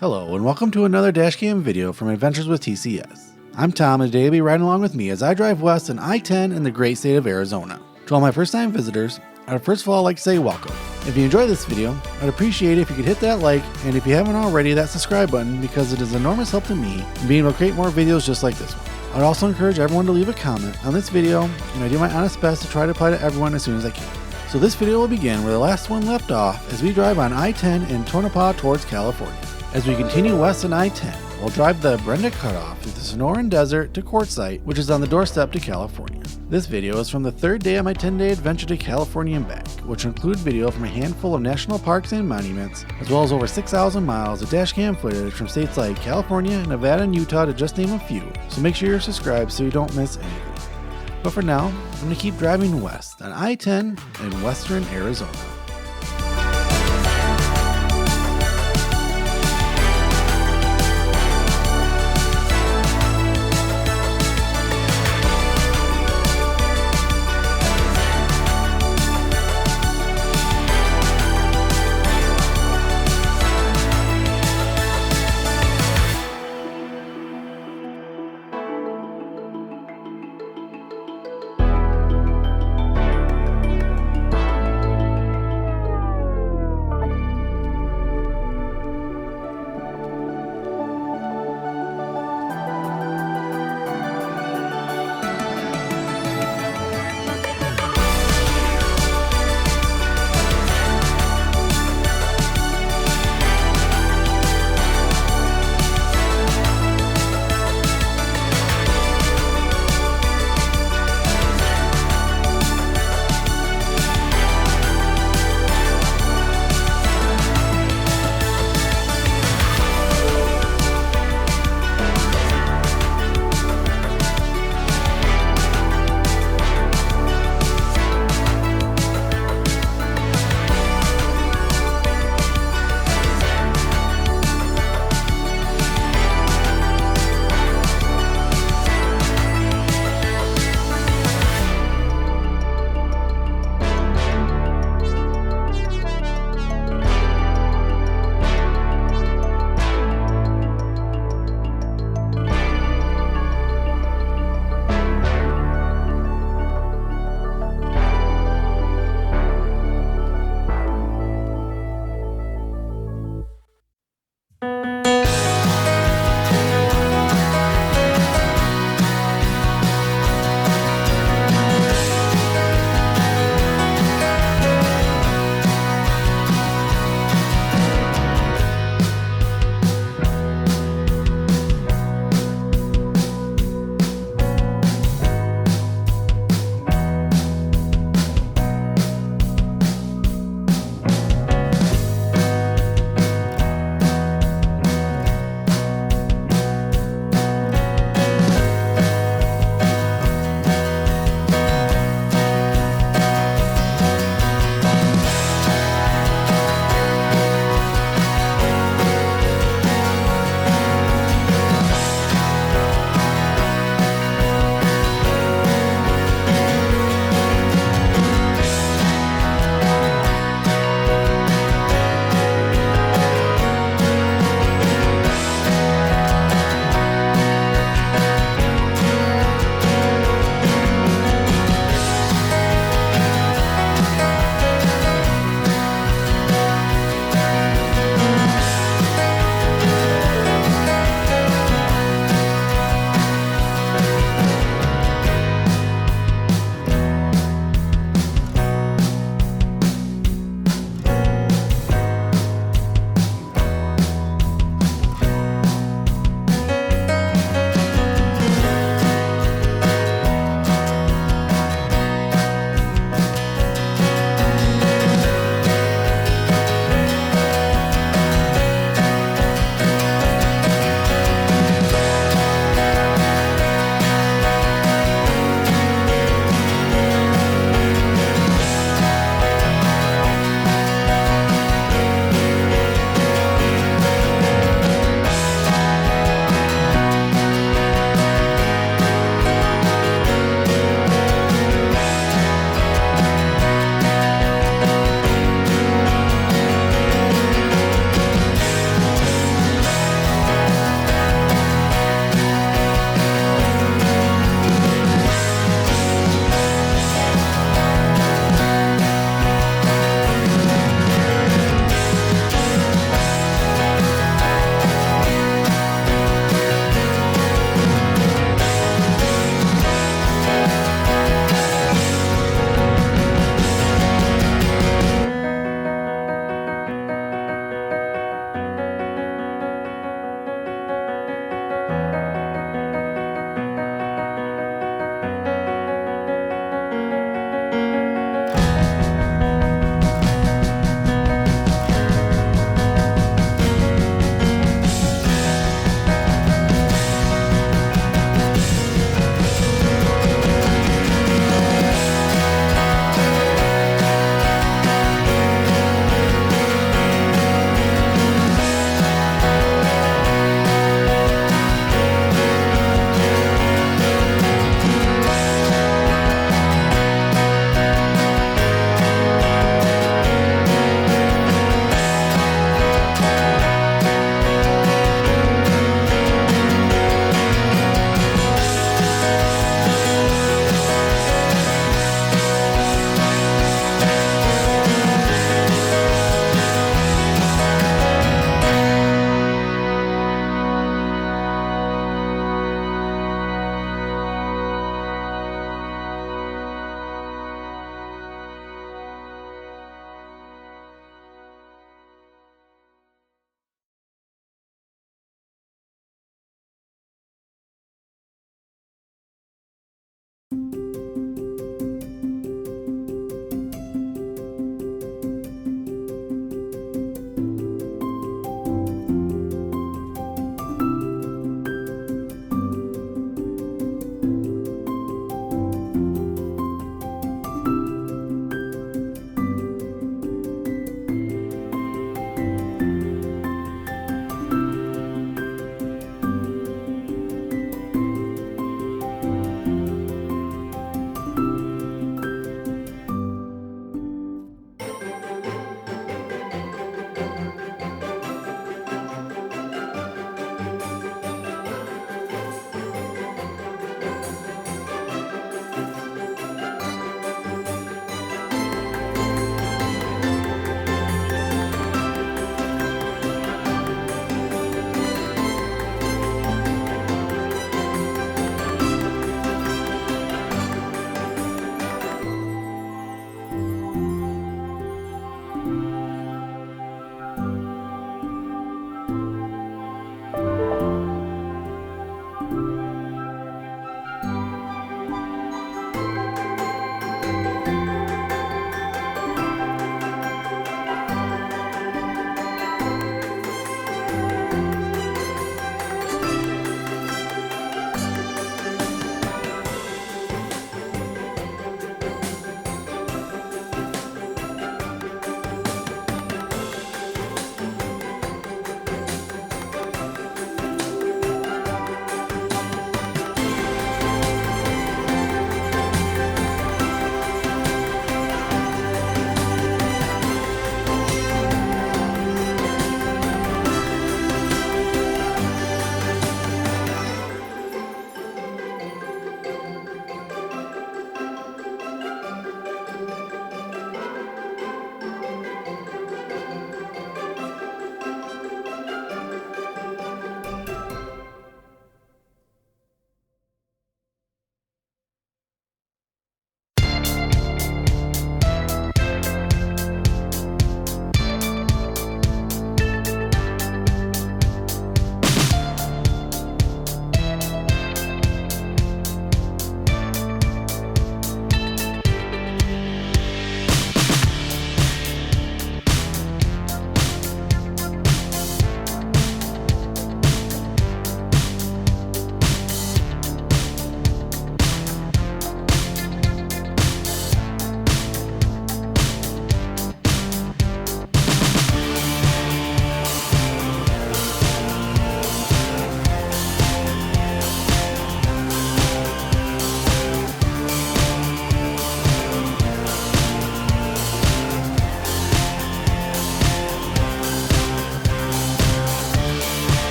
Hello and welcome to another dashcam video from Adventures with TCS. I'm Tom and today you'll be riding along with me as I drive west on I-10 in the great state of Arizona. To all my first time visitors, I'd first of all like to say welcome. If you enjoyed this video, I'd appreciate it if you could hit that like and if you haven't already, that subscribe button because it is enormous help to me in being able to create more videos just like this one. I'd also encourage everyone to leave a comment on this video and I do my honest best to try to apply to everyone as soon as I can. So this video will begin where the last one left off as we drive on I-10 in Tonopah towards California. As we continue west on I-10, we'll drive the Brenda Cutoff through the Sonoran Desert to Quartzsite, which is on the doorstep to California. This video is from the third day of my 10-day adventure to California and back, which will include video from a handful of national parks and monuments, as well as over 6,000 miles of dashcam footage from states like California, Nevada, and Utah to just name a few, so make sure you're subscribed so you don't miss anything. But for now, I'm going to keep driving west on I-10 in western Arizona.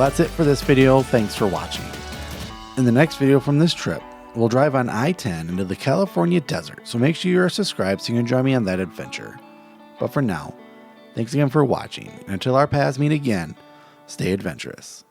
that's it for this video. Thanks for watching. In the next video from this trip, we'll drive on I-10 into the California desert, so make sure you are subscribed so you can join me on that adventure. But for now, thanks again for watching, and until our paths meet again, stay adventurous.